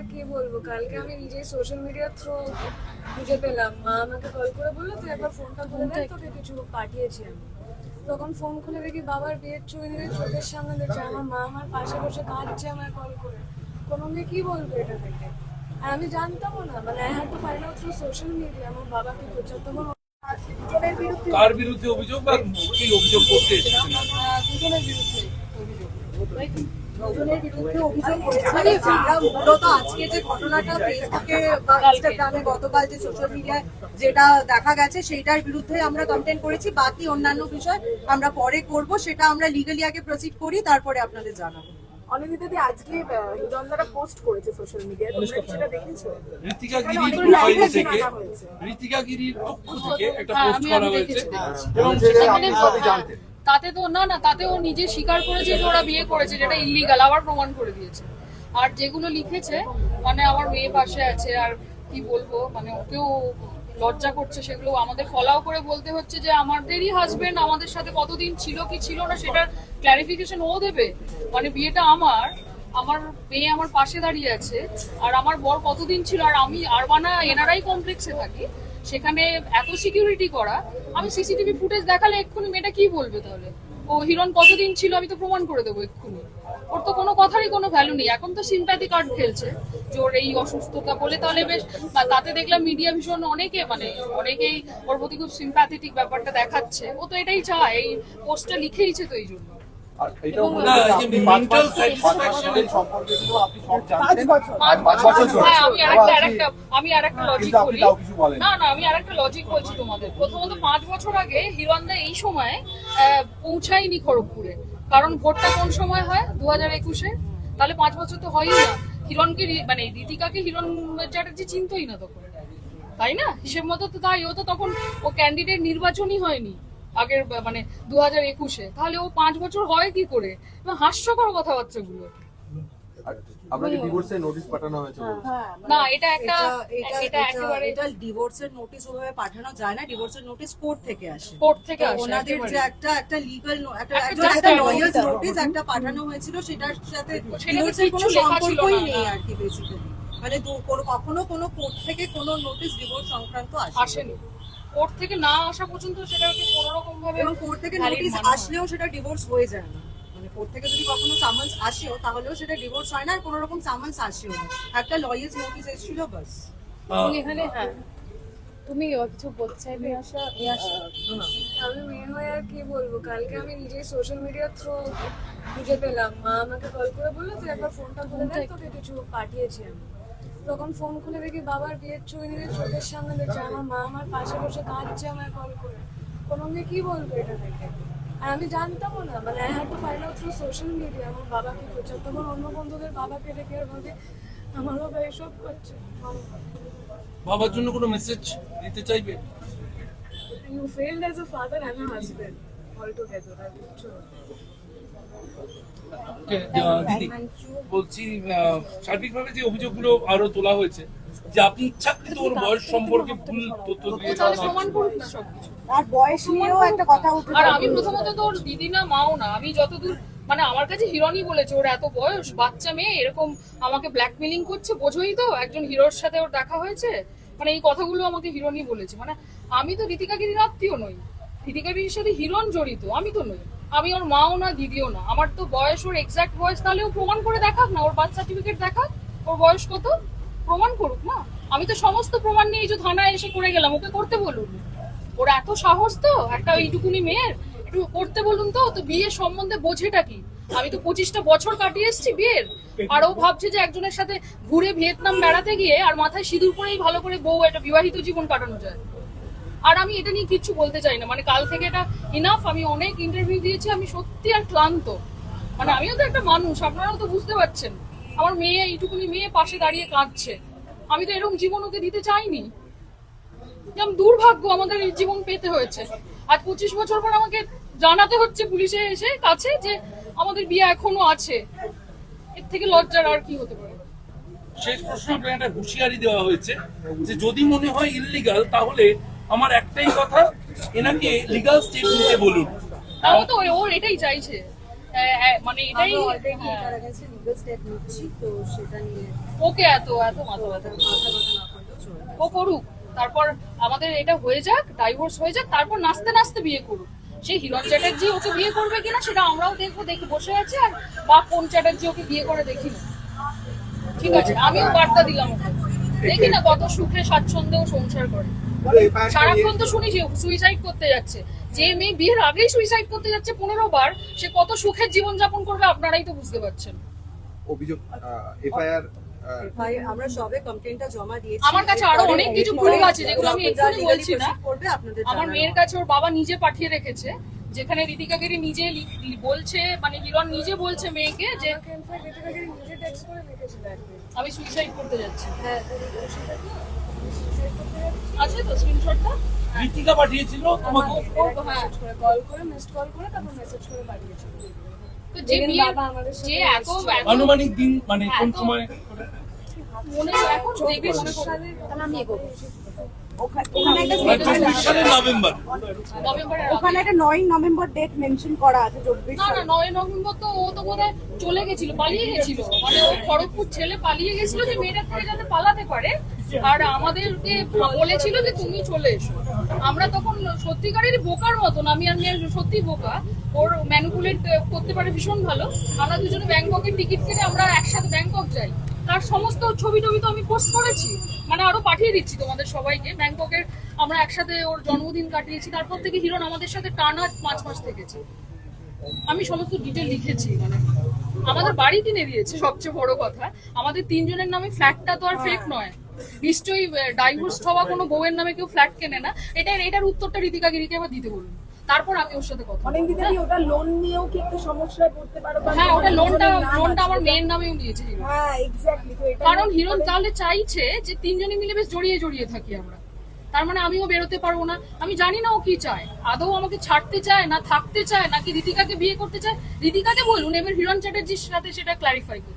আর কি বলবো, কালকে আমি নিজেই সোশ্যাল মিডিয়ার থ্রু খুঁজে পেলাম। মা আমাকে কল করে বললো তুই একবার ফোনটা খুলে দেখ, তোকে কিছু পাঠিয়েছি আমি। তখন ফোন খুলে দেখি বাবার বিয়ের ছবি নিয়ে চোখের সামনে দেখছে। আমার মা আমার পাশে বসে কাঁদছে আমায় কল করে। কোনো মেয়ে কি বলবো এটা থেকে? আর আমি জানতামও না, মানে I had to find out through social media আমার বাবা কি করছে। তখন কার বিরুদ্ধে অভিযোগ বা কি অভিযোগ করতে এসেছেন? দুজনের বিরুদ্ধে অভিযোগ। দুজনের বিরুদ্ধে অভিযোগ করেছে। আমরা মূলত আজকে যে ঘটনাটা ফেসবুকে বা ইনস্টাগ্রামে গতকাল যে সোশ্যাল মিডিয়ায় যেটা দেখা গেছে সেইটার বিরুদ্ধে আমরা কমপ্লেন করেছি। বাকি অন্যান্য বিষয় আমরা পরে করব, সেটা আমরা লিগালি আগে প্রসিড করি, তারপরে আপনাদের জানাবো। অনিন্দিতা আজকে হিরণদারা পোস্ট করেছে সোশ্যাল মিডিয়ায়, তোমরা কি সেটা দেখেছো? ঋতিকা গিরির প্রোফাইল থেকে ঋতিকা গিরির পক্ষ থেকে একটা পোস্ট করা হয়েছে এবং সেখানে তাতে তো না তাতে ও নিজে স্বীকার করেছে যে ওরা বিয়ে করেছে, যেটা ইল্লিগাল, আবার প্রমাণ করে দিয়েছে। আর যেগুলো লিখেছে মানে আমার মেয়ে পাশে আছে আর কি বলবো, মানে ওকেও লজ্জা করছে, সেগুলো আমাদের ফলাও করে বলতে হচ্ছে যে আমাদেরই হাজবেন্ড আমাদের সাথে কতদিন ছিল কি ছিল না সেটার ক্লারিফিকেশন ও দেবে। মানে বিয়েটা আমার মেয়ে আমার পাশে দাঁড়িয়ে আছে, আর আমার বর কতদিন ছিল, আর আমি আরবানা এনআরআই কমপ্লেক্সে থাকি, সেখানে এত সিকিউরিটি করা। আমি সিসিটিভি ফুটেজ দেখালে এক্ষুনি মেয়েটা কি বলবে তাহলে? ও হিরণ কতদিন ছিল আমি তো প্রমাণ করে দেবো এক্ষুনি। ওর তো কোনো কথারই কোনো ভ্যালু নেই। এখন তো সিম্প্যাথি কার্ড খেলছে যে ওর এই অসুস্থতা বলে, তাহলে বেশ তাতে দেখলাম মিডিয়া ভীষণ অনেকেই ওর প্রতি খুব সিম্প্যাথেটিক ব্যাপারটা দেখাচ্ছে। ও তো এটাই চায়, এই পোস্টটা লিখেইছে তো এই জন্য। মেন্টাল স্যাটিসফ্যাকশনের আমি আরেকটা লজিক বলি। আমি আরেকটা লজিক বলছি তোমাদের। প্রথমত 5 বছর আগে হিরণদা এই সময় পৌঁছায়নি খড়গপুরে, কারণ ভোটটা কোন সময় হয় 2021-এ, তাহলে 5 বছর তো হয়ই না। হিরণকে মানে ঋতিকাকে হিরণ চ্যাটার্জি চিনতই না তখন, তাই না? হিসেব মতো তো তাই। ও তো তখন ও ক্যান্ডিডেট নির্বাচনই হয়নি আগের মানে 2021-এ, তাহলে ও 5 বছর হয় কি করে? হাস্যকর কথাবার্তাগুলো। আপনাকে ডিভোর্সের নোটিশ পাঠানো হয়েছে? না, এটা একেবারে এটা ডিভোর্সের নোটিশ ওভাবে পাঠানো যায় না। ডিভোর্সের নোটিশ কোর্ট থেকে আসে। কোর্ট থেকে আসে ওনাদের যে একটা লিগ্যাল একটা লয়ার্স নোটিশ একটা পাঠানো হয়েছিল, সেটার সাথে ডিভোর্সের কোনো সম্পর্কই নেই আর কি বেসিক্যালি। মানে কখনো কোনো কোর্ট থেকে কোনো নোটিশ ডিভোর্স সংক্রান্ত আসেনি। কোর্ট থেকে না আসা পর্যন্ত সেটাকে কোনো রকম ভাবে, এবং কোর্ট থেকে নোটিশ আসলেও সেটা ডিভোর্স হয়ে যায় না। মানে কোর্ট থেকে যদি কখনো সামান্স আসেও তাহলেও সেটা ডিভোর্স হয় না, আর কোনো রকম সামান্স আসেও না। একটা লয়ার্স নোটিশ এসেছিল বাস। এখানে তুমি কিছু বলতে চাইবে? আমি মেয়ে হয়ে আর কি বলবো, কালকে আমি নিজেই সোশ্যাল মিডিয়ার থ্রু খুঁজে পেলাম। মা আমাকে কল করে বললো তুই একবার ফোনটা খুলে দেখ, তোকে কিছু পাঠিয়েছি আমি। তখন ফোন খুলে দেখি বাবার বিয়ের ছবি নিয়ে চোখের সামনে দেখছে। আমার মা আমার পাশে বসে কাঁদছে আমায় কল করে। কোনো মেয়ে কি বলবো এটা থেকে? আর আমি জানতামও না, মানে I had to find out through social media আমার বাবা কি করছে। তখন অন্য বন্ধুদের বাবাকে দেখে আর ভাবে আমার বাবা এসব করছে। বাবার জন্য কোনো মেসেজ দিতে চাইবে? You failed as a father and a husband altogether. দিদি বলছি, সার্বিকভাবে যে অভিযোগগুলো আরো তোলা হয়েছে যে আপনি ইচ্ছাকৃত ওর বয়স সম্পর্কে ভুল তথ্য দিয়ে তাহলে প্রমাণ করুন না সবকিছু। আর বয়স নিয়েও একটা কথা উঠে। আর আমি প্রথমত তো ওর দিদি না মাও না, আমি যতদূর মানে আমার কাছে হিরণই বলেছে ওর এত বয়স, বাচ্চা মেয়ে এরকম আমাকে ব্ল্যাকমেলিং করছে। বোঝোই তো একজন হিরোর সাথে ওর দেখা হয়েছে, মানে এই কথাগুলো আমাকে হিরণই বলেছে। মানে আমি তো ঋতিকা গিরির আত্মীয় নই, ঋতিকা গিরির সাথে হিরণ জড়িত, আমি তো নই। আমি ওর মাও না দিদিও না। আমার তো বয়স, ওর এক্সাক্ট বয়স তাহলে ও প্রমাণ করে দেখাক না, ওর বার্থ সার্টিফিকেট দেখাক, ওর বয়স কত প্রমাণ করুক না। আমি তো সমস্ত প্রমাণ নিয়ে এই যে থানায় এসে করে গেলাম, ওকে করতে বলুন। ওর এত সাহস তো একটা এইটুকুনি মেয়ের, একটু করতে বলুন তো। তো বিয়ের সম্বন্ধে বোঝেটা কি? আমি তো 25টা বছর কাটিয়ে এসেছি বিয়ের, আর ও ভাবছে যে একজনের সাথে ঘুরে ভিয়েতনাম বেড়াতে গিয়ে আর মাথায় সিঁদুর পরেই ভালো করে বউ একটা বিবাহিত জীবন কাটানো যায়। আর আমি এটা নিয়ে কিচ্ছু বলতে চাই না, মানে কাল থেকে এটা ইনাফ। আমি অনেক ইন্টারভিউ দিয়েছি, আমি সত্যি আর ক্লান্ত। মানে আমিও তো একটা মানুষ, আপনারাও তো বুঝতে পারছেন। আমার মেয়ে এইটুকুনি মেয়ে পাশে দাঁড়িয়ে কাঁদছে, আমি তো এরকম জীবন ওকে দিতে চাইনি। যেমন দুর্ভাগ্য আমাদের এই জীবন পেতে হয়েছে। আজ 25 বছর পর আমাকে জানাতে হচ্ছে পুলিশে এসে কাছে যে আমাদের বিয়ে এখনো আছে। এর থেকে লজ্জার আর কি হতে পারে? শেষ প্রশ্ন, আপনাকে একটা হুঁশিয়ারি দেওয়া হয়েছে যে যদি মনে হয় ইললিগাল তাহলে আমার একটাই কথা, এনাকে লিগাল স্টেপ নিতে বলুন। তাও তো ওর এটাই চাইছে মানে এটাই আমরা অলরেডি এটার কাছে লিগ্যাল স্টেপ নিচ্ছি, তো সেটা নিয়ে ওকে এত মাথা ব্যথা মাথা না করলে চলবে। ও করুক, তারপর আমাদের এটা হয়ে যাক, ডাইভোর্স হয়ে যাক, তারপর নাচতে নাচতে বিয়ে করুক। সেই হিরণ চ্যাটার্জি ওকে বিয়ে করবে কিনা সেটা আমরাও দেখবো, দেখি বসে আছে। আর বা কোন চ্যাটার্জি ওকে বিয়ে করে দেখি না, ঠিক আছে? আমিও বার্তা দিলাম ওকে, দেখি না কত সুখে স্বাচ্ছন্দ্যে ও সংসার করে। সারাক্ষণ তো শুনি সুইসাইড করতে যাচ্ছে। যে মেয়ে বিয়ের আগেই সুইসাইড করতে যাচ্ছে 15 বার, সে কত সুখের জীবন যাপন করবে আপনারাই তো বুঝতে পারছেন। অভিযোগ এফআইআর ভাই আমরা সবে কমপ্লেইনটা জমা দিয়েছি। আমার কাছে আরো অনেক কিছু প্রুফ আছে যেগুলো আমি এক্ষুনি বলছি না। করবে আপনাদের আমার মেয়ের কাছে ওর বাবা নিজে পাঠিয়ে রেখেছে, যেখানে ঋতিকাকে নিজে বলছে, মানে হিরণ নিজে বলছে মেয়েকে যে আমাকে ইনফ্যাক্ট ঋতিকাকে নিজে টেক্সট করে লিখেছিল একদিন। আমি সুইসাইড করতে যাচ্ছি। হ্যাঁ, তো সেটা suicide করতে যাচ্ছি। আছে তো স্ক্রিনশটটা? রীতিকা পাঠিয়েছিল তোমাকে? মেসেজ করে কল করে মিসড কল করে তারপর মেসেজ করে পাঠিয়েছিল। তো যে যেদিন বিয়ে বাবা আমাদের সাথে যে এত আনুমানিক দিন মানে কোন এত- সময়? মনে এখন দেখবে মনে করবে। তাহলে আমি এগোবো। ওখানে একটা 24 সালের নভেম্বর। নভেম্বরের ওখানে আগে। একটা 9 নভেম্বর ডেট মেনশন করা আছে 24 না না 9 নভেম্বর তো ও তো বোধহয় চলে গেছিল, পালিয়ে গেছিল। মানে ও খড়গপুর ছেলে পালিয়ে গেছিল যে মেয়েটা থেকে যাতে পালাতে পারে, আর আমাদেরকে বলেছিল যে তুমি চলে এসো। আমরা তখন সত্যিকারেরই বোকার মতন, আমি আর মেয়ে সত্যি বোকা, ওর ম্যানিপুলেট করতে পারে ভীষণ ভালো। আমরা দুজনে ব্যাংককের টিকিট কেটে আমরা একসাথে ব্যাংকক যাই। তার সমস্ত ছবি টবি তো আমি পোস্ট করেছি, মানে আরো পাঠিয়ে দিচ্ছি তোমাদের সবাইকে। ব্যাংককের আমরা একসাথে ওর জন্মদিন কাটিয়েছি, তারপর থেকে হিরণ আমাদের সাথে টানা 5 মাস থেকেছে। আমি সমস্ত ডিটেল লিখেছি। মানে আমাদের বাড়ি কিনে দিয়েছে, সবচেয়ে বড় কথা। আমাদের 3 জনের নামে ফ্ল্যাটটা তো আর ফেক নয়। নিশ্চয়ই ডাইভোর্স হওয়া কোনো বউয়ের নামে কেউ ফ্ল্যাট কেনে না। এটার উত্তরটা ঋতিকা গিরিকে আবার দিতে বলুন, তারপর আমি ওর সাথে কথা বলবো। অনেক দিদি ওটা লোন নিয়েও কি একটু সমস্যায় পড়তে পারো? বা হ্যাঁ, ওটা লোনটা দুজনের নাম আমার আছে। মেয়ের নামেও দিয়েছে হিরণ। হ্যাঁ এক্স্যাক্টলি, তো এটা কারণ হিরণ তাহলে চাইছে যে 3 জনে মিলে বেশ জড়িয়ে থাকি আমরা। তার মানে আমিও বেরোতে পারবো না। আমি জানি না ও কি চায়, আদৌ আমাকে ছাড়তে চায় না থাকতে চায়, নাকি ঋতিকাকে বিয়ে করতে চায়। ঋতিকাকে বলুন, এবার হিরণ চ্যাটার্জির সাথে সেটা ক্ল্যারিফাই করুন।